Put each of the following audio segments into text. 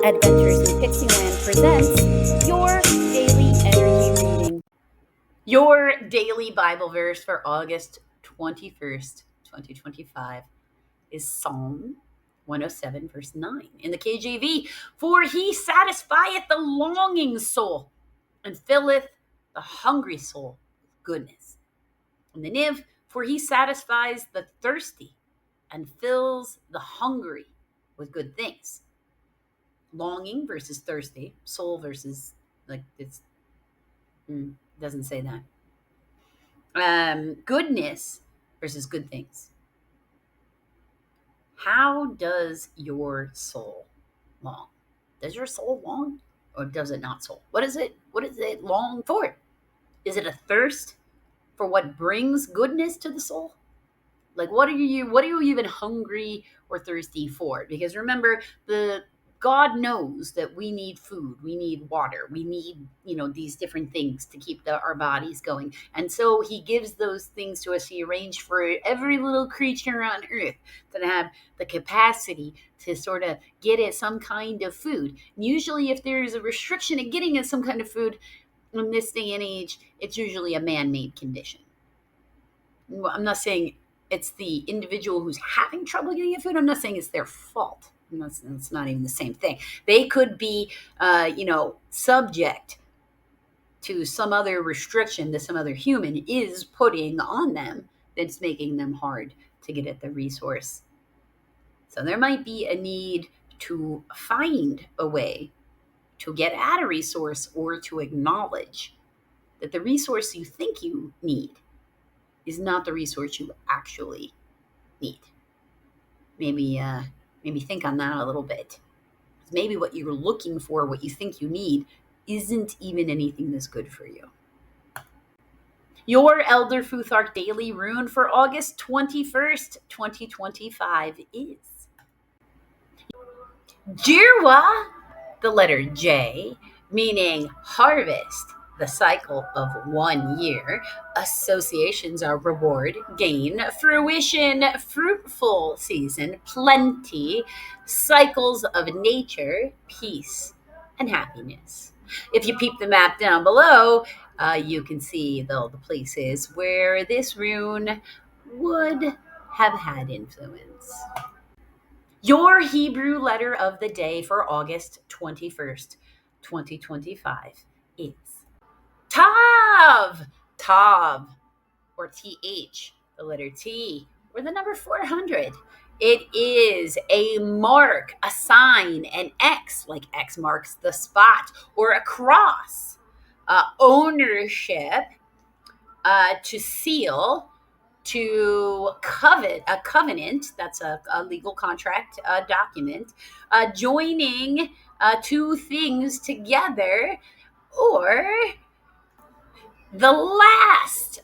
Adventures in Pixieland presents your daily energy reading. Your daily Bible verse for August 21st, 2025 is Psalm 107, verse 9 in the KJV. For he satisfieth the longing soul and filleth the hungry soul with goodness. In the Niv, for he satisfies the thirsty and fills the hungry with good things. Longing versus thirsty, soul versus it's doesn't say that. Goodness versus good things. How does your soul long? Does your soul long, or does it not soul? What is it? What is it long for? Is it a thirst for what brings goodness to the soul? Like, what are you even hungry or thirsty for? Because remember, the God knows that we need food, we need water, we need, these different things to keep our bodies going. And so he gives those things to us. He arranged for every little creature on earth to have the capacity to sort of get at some kind of food. And usually if there's a restriction in getting at some kind of food in this day and age, it's usually a man-made condition. I'm not saying it's the individual who's having trouble getting at food. I'm not saying it's their fault. It's not even the same thing. They could be, subject to some other restriction that some other human is putting on them that's making them hard to get at the resource. So there might be a need to find a way to get at a resource, or to acknowledge that the resource you think you need is not the resource you actually need. Maybe think on that a little bit. Maybe what you're looking for, what you think you need, isn't even anything that's good for you. Your Elder Futhark Daily Rune for August 21st, 2025 is Jirwa, the letter J, meaning harvest, the cycle of 1 year. Associations are reward, gain, fruition, fruitful season, plenty, cycles of nature, peace, and happiness. If you peep the map down below, you can see the places where this rune would have had influence. Your Hebrew letter of the day for August 21st, 2025 is Tav. Tav, or TH, the letter T, or the number 400. It is a mark, a sign, an X, like X marks the spot, or a cross, ownership, to seal, to a covenant, that's a legal contract document, joining two things together, or the last.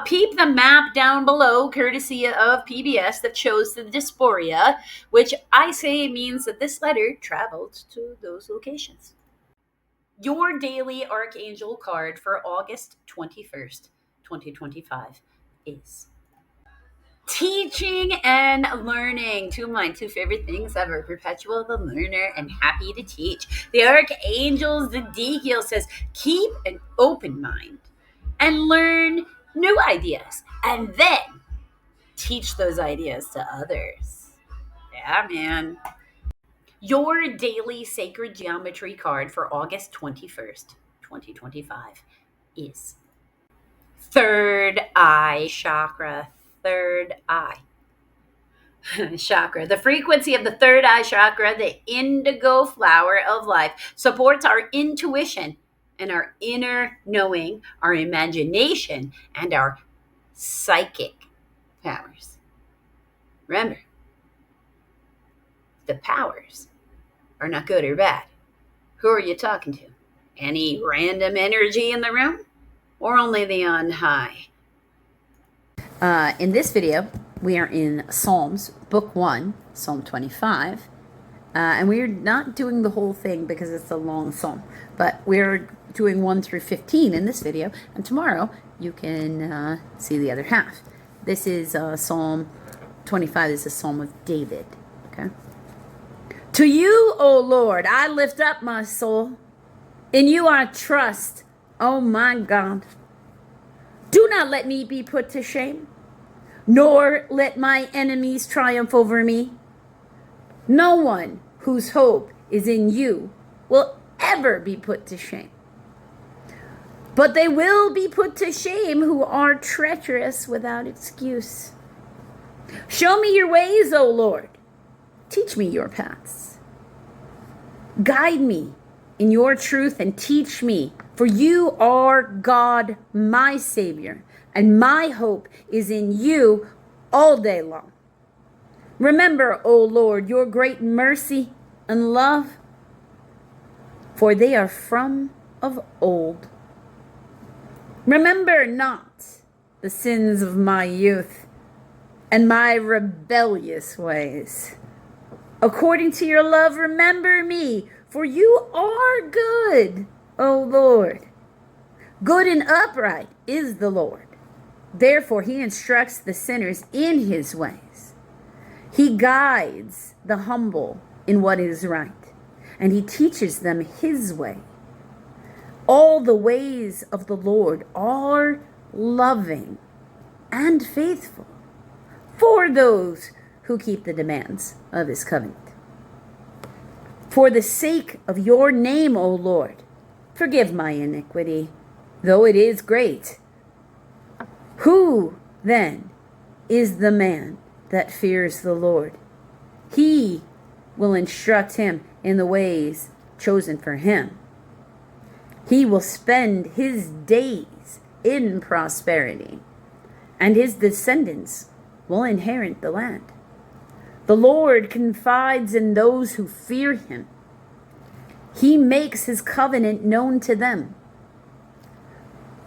Peep the map down below, courtesy of PBS, that shows the dysphoria, which I say means that this letter traveled to those locations. Your daily Archangel card for August 21st, 2025 is Teaching and Learning. Two of my two favorite things ever: Perpetual the Learner and Happy to Teach. The Archangel Zedekiel says, keep an open mind and learn new ideas, and then teach those ideas to others. Yeah, man. Your daily Sacred Geometry card for August 21st, 2025 is Third Eye Chakra. Third eye chakra. The frequency of the third eye chakra, the indigo flower of life, supports our intuition and our inner knowing, our imagination, and our psychic powers. Remember, the powers are not good or bad. Who are you talking to? Any random energy in the room, or only the on high? In this video, we are in Psalms, Book 1, Psalm 25. And we're not doing the whole thing because it's a long psalm, but we're doing 1 through 15 in this video. And tomorrow, you can see the other half. This is Psalm 25. This is a Psalm of David. Okay. To you, O Lord, I lift up my soul. In you I trust, O my God. Do not let me be put to shame, nor let my enemies triumph over me. No one whose hope is in you will ever be put to shame. But they will be put to shame who are treacherous without excuse. Show me your ways, O Lord. Teach me your paths. Guide me in your truth and teach me, for you are God, my Savior, and my hope is in you all day long. Remember, O Lord, your great mercy and love, for they are from of old. Remember not the sins of my youth and my rebellious ways. According to your love, remember me, for you are good, O Lord. Good and upright is the Lord. Therefore, he instructs the sinners in his ways. He guides the humble in what is right, and he teaches them his way. All the ways of the Lord are loving and faithful for those who keep the demands of his covenant. For the sake of your name, O Lord, forgive my iniquity, though it is great. Who, then, is the man that fears the Lord? He will instruct him in the ways chosen for him. He will spend his days in prosperity, and his descendants will inherit the land. The Lord confides in those who fear him. He makes his covenant known to them.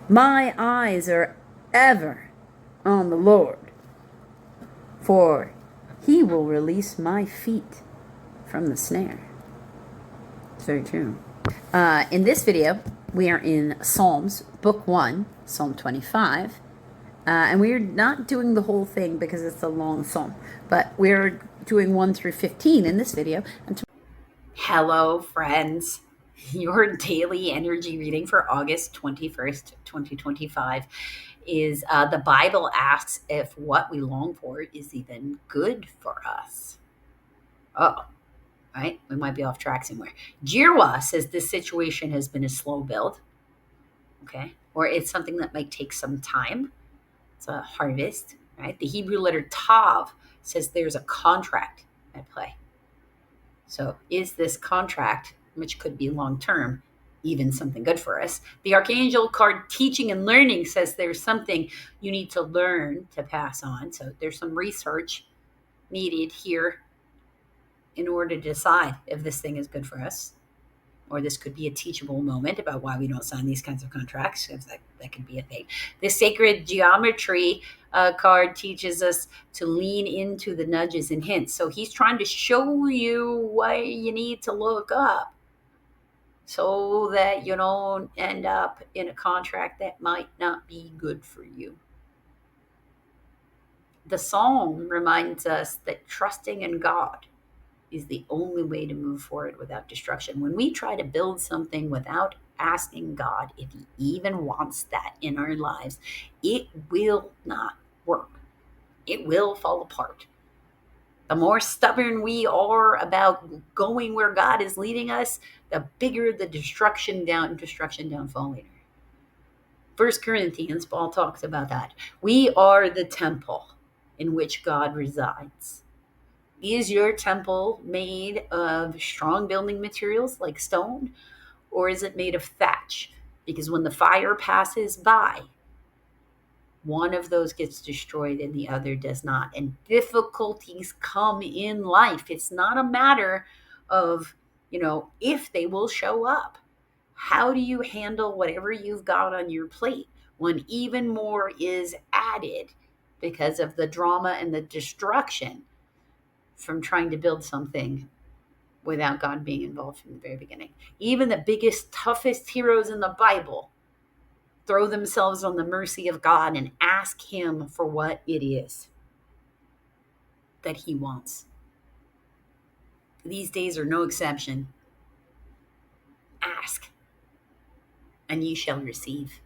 My eyes are ever on the Lord, for he will release my feet from the snare. It's very true. In this video, we are in Psalms, Book 1, Psalm 25. And we're not doing the whole thing because it's a long psalm, but we're doing 1 through 15 in this video. Hello, friends. Your daily energy reading for August 21st, 2025 is the Bible asks if what we long for is even good for us. Oh, right? We might be off track somewhere. Jirwa says this situation has been a slow build, okay? Or it's something that might take some time. It's a harvest, right? The Hebrew letter Tav says there's a contract at play. So is this contract, which could be long-term, even something good for us? The Archangel card Teaching and Learning says there's something you need to learn to pass on. So there's some research needed here in order to decide if this thing is good for us. Or this could be a teachable moment about why we don't sign these kinds of contracts. If that could be a thing. The Sacred Geometry card teaches us to lean into the nudges and hints. So he's trying to show you what you need to look up so that you don't end up in a contract that might not be good for you. The Psalm reminds us that trusting in God is the only way to move forward without destruction. When we try to build something without asking God if he even wants that in our lives, it will not work. It will fall apart. The more stubborn we are about going where God is leading us, the bigger the destruction downfall later. 1 Corinthians, Paul talks about that. We are the temple in which God resides. Is your temple made of strong building materials like stone, or is it made of thatch? Because when the fire passes by, one of those gets destroyed and the other does not. And difficulties come in life. It's not a matter of, if they will show up. How do you handle whatever you've got on your plate when even more is added because of the drama and the destruction from trying to build something without God being involved from the very beginning? Even the biggest, toughest heroes in the Bible throw themselves on the mercy of God and ask him for what it is that he wants. these days are no exception. Ask, and ye shall receive.